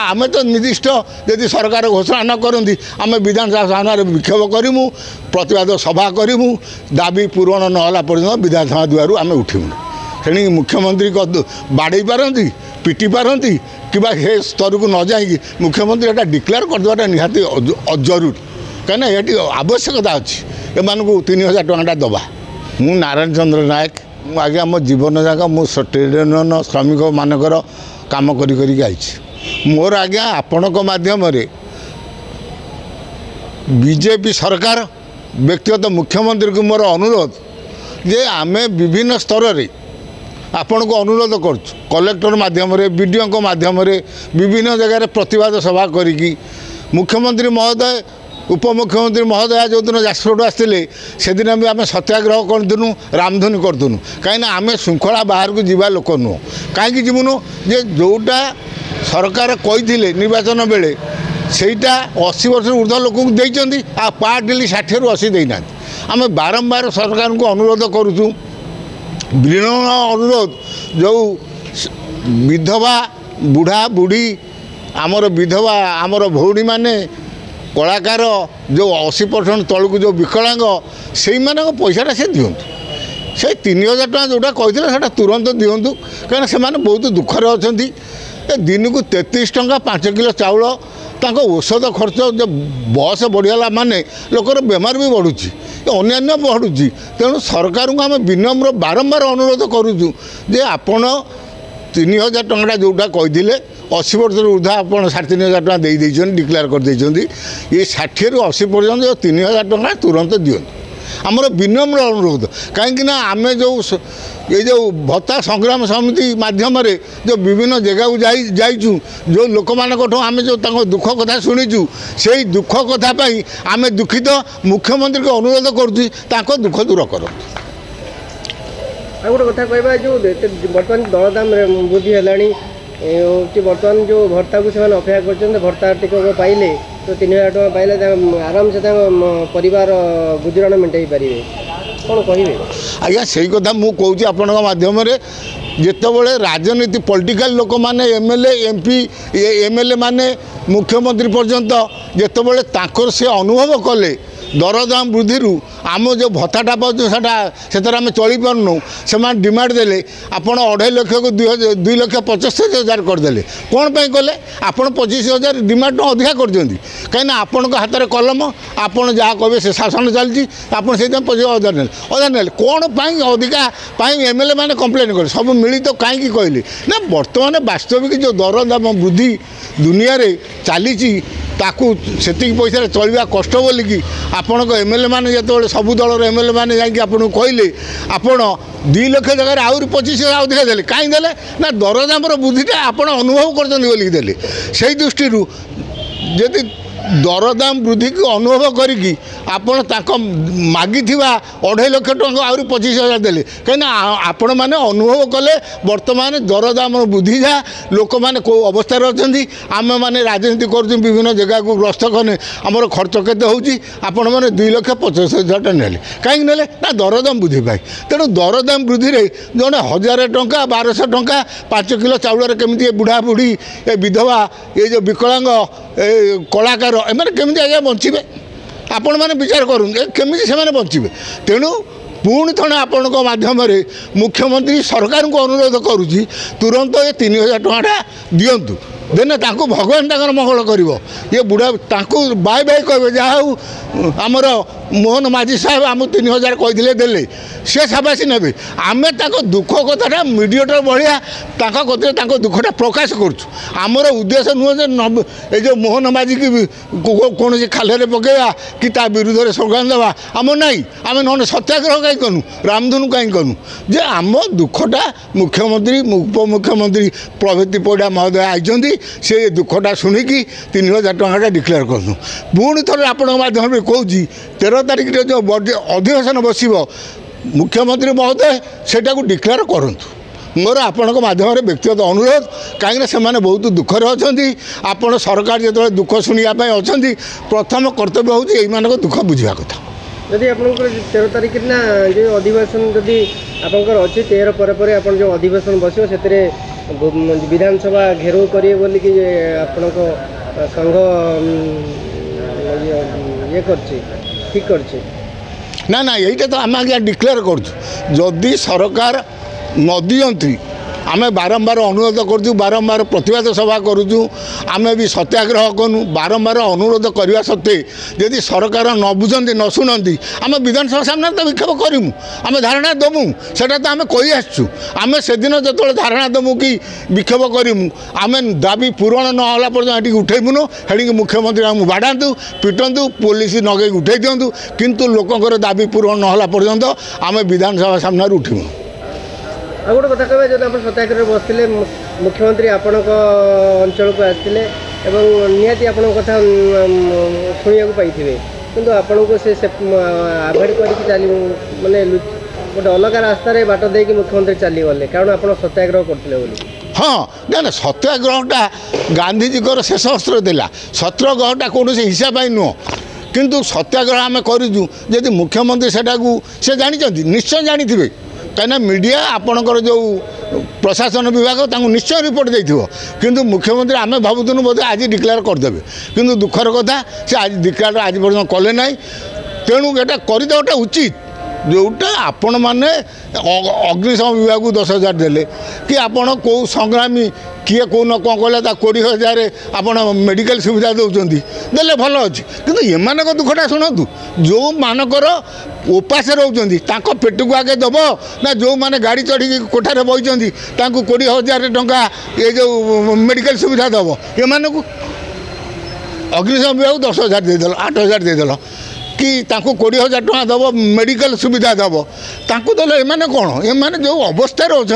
आमे तो निर्दिष्ट यदि सरकार घोषणा न करती आम विधानसभा सामने विक्षोभ करूँ प्रतिवाद सभा करूँ दाबी पूरण नहला पर्यटन विधानसभा दुआरू आम उठूँ तेणु मुख्यमंत्री को बाड़े पारती पिटी पारती कि हे स्तर को न जाकि मुख्यमंत्री एटा डिक्लेयर करदेटा निहाती जरूरी कहीं ये आवश्यकता अच्छी एम 3000 टଙ୍କା दबा मु नारायण चंद्र नायक आज्ञा मो जीवन जाक मुझे ट्रेन श्रमिक मानकर काम कर मोर आज्ञा आपण माध्यम बीजेपी सरकार व्यक्तिगत मुख्यमंत्री को मोर अनुरोध जे आमे विभिन्न स्तर रे आपण को अनुरोध कर कलेक्टर माध्यम बीडीओ माध्यम विभिन्न जगह प्रतिवाद सभा करी मुख्यमंत्री महोदय उपमुख्यमंत्री महोदय जो दिन जाजपुर आसते से दिन भी आम सत्याग्रह करूँ रामधुनी करूँ कहीं आम श्रृंखला बाहर को जीवा लोक नुह कहीं जीवनु जे जोटा सरकार कही निर्वाचन बेले सेटा 80 वर्ष ऊर्ध्व लोक देती आ पार्टी 60 ରୁ 80 देना आम बारंबार सरकार को अनुरोध करुँ विनम्र अनुरोध जो विधवा बुढ़ा बुढ़ी आमर विधवा आमर भौणी माने कलाकार जो 80% तलू जो विकलांग से पैसाटा से दिंतु से 3000 टଙ୍କା जोटा कहते तुरंत दिंतु कहीं से बहुत दुखरे अच्छा दिन को 33 टଙ୍କା 5 किलो चाउल तांको औषध खर्च जो बस बढ़ीगला माने लोकर बेमार भी बढ़ुची अन्य बढ़ुची तेणु सरकार को आम विनम्र बारंबार अनुरोध करुचु जे आपण 3000 टଙ୍କା जोटा कहते 80 वर्ष ऊर्ध्व आप 3500 टଙ୍କା दे डिक्लेयर कर ये 60 ରୁ 80 पर्यंत जो 3000 टଙ୍କା तुरंत दिंतु आमर विनम्र अनुरोध कहीं आम जो भत्ता संग्राम समिति माध्यम जो विभिन्न जगह को जाइचु जो लोक मान आम जो दुख कथा शुणीचु से दुख कथापी आम दुखित मुख्यमंत्री को अनुरोध करुँ दुख दूर कर गोटे कथा कहवा जो बर्तमान दरदाम वृद्धि है बर्तमान जो भत्ता को अपेक्षा कर भत्ता टिकट पाइले तो 3000 टଙ୍କା पाइले आराम से परिवार गुजराण मेटाई पारे कौन कहे आज्ञा से कथा मुझे कहूँ आपण माध्यम जितेबाला राजनीति पॉलिटिकल लोक मैंने एमएलए एमपी एमएलए माने मुख्यमंत्री पर्यंत जितेबाला से अनुभव कले दरदाम वृद्धि आम जो भत्ताटा पाचु से आम चली पार्नु से डिमांड देले आपण 2.5 लाख को 2,75,000 करदे कौन पे कले आप 25,000 डिमांड अधिका कर कहीं आपण हाथ में कलम आपड़ जहाँ कहे से शासन चलती आप 25,000 ने कौन अधिका एमएलए मैंने कंप्लेन कले सब मिली तो कहीं कहले ना बर्तमान वास्तविक जो दरदाम वृद्धि दुनिया रे चली ताकू से पैसा चलवा कष्ट बोलिकी आपण एमएलए मैंने जो सबू दलर एमएलए मैंने जाकि कहले आपण 2 लाख जगह आहरी 25,000 अधिका देले कहीं देले ना दरदाम वृद्धिटा आप अनुभव कर से दृष्टि यदि दरदाम वृद्धि को अनुभव करी मागी 2.5 लाख टଙ୍କା आहरी 25,000 देले कहीं आपण मैंने अनुभव कले वर्तमान दरदाम वृद्धि जहाँ लोक मैंने कौ अवस्था अच्छा आम मैंने राजनीति कर विभिन्न जगह को ग्रस्त कने आमर खर्च केते होउची आपण मैंने 2,75,000 टଙ୍କା नेले कहीं नेले ना दरदाम वृद्धि पाई तेणु दरदाम वृद्धि रे जड़े 1000 टଙ୍କା 1200 टଙ୍କା 5 किलो चाउल केमी बुढ़ा बुढ़ी ए विधवा ये जो विकलांग कलाकार एम केमी आज्ञा बचे आपण मैंने विचार करें से बचे तेणु पुणी थोड़े आपण माध्यम मुख्यमंत्री सरकार को अनुरोध करुँच तुरंत ये 3000 टଙ୍କା दिंतु देने तांको भगवान तांकर मंगल कर ये बुढ़ा तांको बाय बाय कहे जहाँ आमर मोहन माझी साहेब आम 3000 कहते देले सी साबासी ने आम दुख कथा मीडिएटर भाया कथा दुखटा प्रकाश करमर उद्देश्य नुह ये जो मोहन माझी की कौन खाल पकड़ा कि विरुद्ध में स्लोगान देवा आम नाई आम न सत्याग्रह कहीं करूँ रामधनु कहीं करूँ जे आम दुखटा मुख्यमंत्री उपमुख्यमंत्री प्रभृति पड़ा महोदय आई से दुखटा शुणिकी 3000 टଙ୍କା डिक्लेयर करूँ पुणी थे आपण माध्यम कहूँ 13 तारिख जो अधिवेशन बस मुख्यमंत्री महोदय सेटा को डिक्लेयर करूँ मोर आपण माध्यम व्यक्तिगत अनुरोध कहीं से बहुत दुखरे अच्छा आपण सरकार जो दुख शुणापी अच्छा प्रथम कर्तव्य हूँ दुख बुझा कथा जदि आप 13 तारिख ना जो अधिवेशन जदि आपंकर अच्छे 13 पर जो अधिवेशन बस से विधानसभा घेराव करिए बोली कि आपणक संघ ये करछि ठीक करछि ना ना यहीटा तो आम आज्ञा डिक्लेयर करुँ सरकार न दियंती आमे बारंबार अनुरोध करूँ बारंबार प्रतिवाद सभा करूँ आम भी सत्याग्रह करूँ बारंबार अनुरोध करने सत्वे यदि सरकार न बुझती न शुणती आम विधानसभा सामने तो विक्षोभ करूँ आम धारणा दमु से तो आम कही आसु आम से दिन जो धारणा दमु कि विक्षोभ करूँ आम दाबी पूरण नहला पर्यटन ये उठेबुनु हेड़ी मुख्यमंत्री आम बाढ़ातु पिटंतु पुलिस नगे उठे दिंतु किंतु लोकंर दाबी पूरण नहला पर्यंत आम विधानसभा सामने उठिबु आ गोटे कथा कह जो आप सत्याग्रह बसते मुख्यमंत्री आपण अंचल को आसते निहाती आपण कथा शुणा पाई किंतु आपन को से आभोड कर माने गोटे अलग रास्तार बाट दे मुख्यमंत्री चलीगले कारण आप सत्याग्रह करते हाँ ना ना सत्याग्रहटा गांधीजी शेष अस्त्र दिला सत्याग्रहटा कौन से हिसाब नुह किंतु सत्याग्रह आम करूँ जदि मुख्यमंत्री से जानते निश्चय जानी कहीं मीडिया आपणकर जो प्रशासन विभाग निश्चय रिपोर्ट देथिबो किंतु मुख्यमंत्री आम भावुन बोधे आज डिक्लेयर करदे किंतु दुखर कथा से आज डिक्लेयर आज पर्यटन कले ना तेणु यहाँ करदेटा उचित जोटा आपण मैंने अग्निशम विभाग को 10,000 देले कि आपण कौ संग्रामी किए कौन कौन कहला 20,000 आप मेडिकल सुविधा दौरान देले भल अच्छे किंतु एमान दुखटा शुणु जो मानकर उपास रोचंती पेट को आगे दब ना जो मैंने गाड़ी चढ़ी कोठार बही 20,000 टंका ये जो मेडिकल सुविधा दब एमान को अग्निशम विभाग 10,000 देदेल 8,000 देदेल कि 20,000 टका दब मेडिकल सुविधा दब तांको दल एमाने कौन एमाने जो अवस्था अच्छा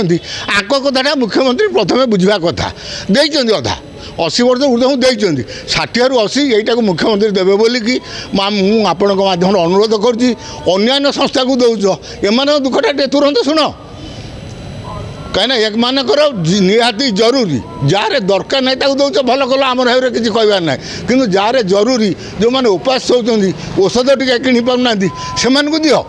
आग कथा मुख्यमंत्री प्रथम बुझा कथा देइचंदी अधा 80 वर्ष ऊर्ध्व देइचंदी 60 रु 80 यहीटा मुख्यमंत्री देवे बोलिकी मुझे आपण माध्यम अनुरोध करुँची अन्य संस्था को दौच एम दुखटा तुरंत शुण कहीं एक मानकर निहाती जरूरी जार दरकार नहीं दौच भल कल आम किसी कहबार ना कि जार जरूरी जो मैंने उपास होती औषध टी कि पाना से दियो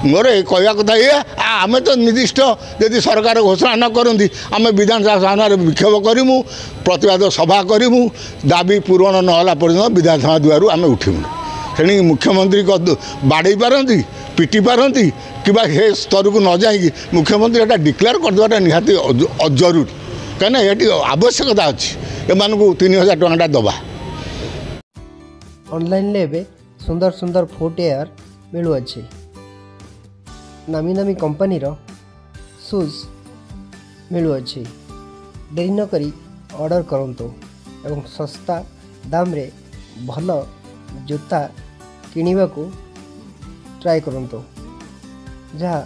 मोर कहवा कथा ये आम तो निर्दिष्ट यदि सरकार घोषणा न करती आम विधानसभा सामने विक्षोभ करूँ प्रतिवाद सभा करूँ दाबी पूरण नहला पर्यटन विधानसभा दुआर आम उठिबू तेणी मुख्यमंत्री को बाड़े पारती पिटी पारती कि हे स्तर को न जाइए मुख्यमंत्री यहाँ डिक्लेयर करदेटा निहाती जरूरी कहीं ये आवश्यकता अच्छी एम को 3,000 टका दबा ऑनलाइन ले सुंदर सुंदर फुटवेयर मिलुअछि नामी नामी कंपनी रो शूज मिलुअछि देरी न करी ऑर्डर करंतु एवं सस्ता दाम रे भल जूता किनिबा को ट्राई करंतु जहाँ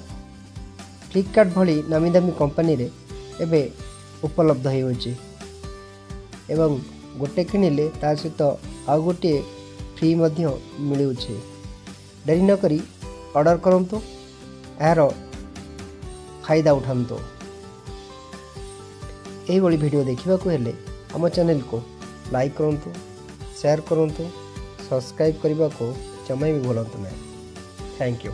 फ्लिपकार्ट भली नामी दामी कंपनी रे एबे उपलब्ध होउछि एवं गोटे किनिले ता सहित आ गोटे फ्री मध्य मिलुछि देरी न करी ऑर्डर करंतु यार फायदा उठातु यही भली वीडियो देखा हेले आम चैनल को लाइक करंतु शेयर करंतु सब्सक्राइब करने को जमा भी भूलु ना। Thank you.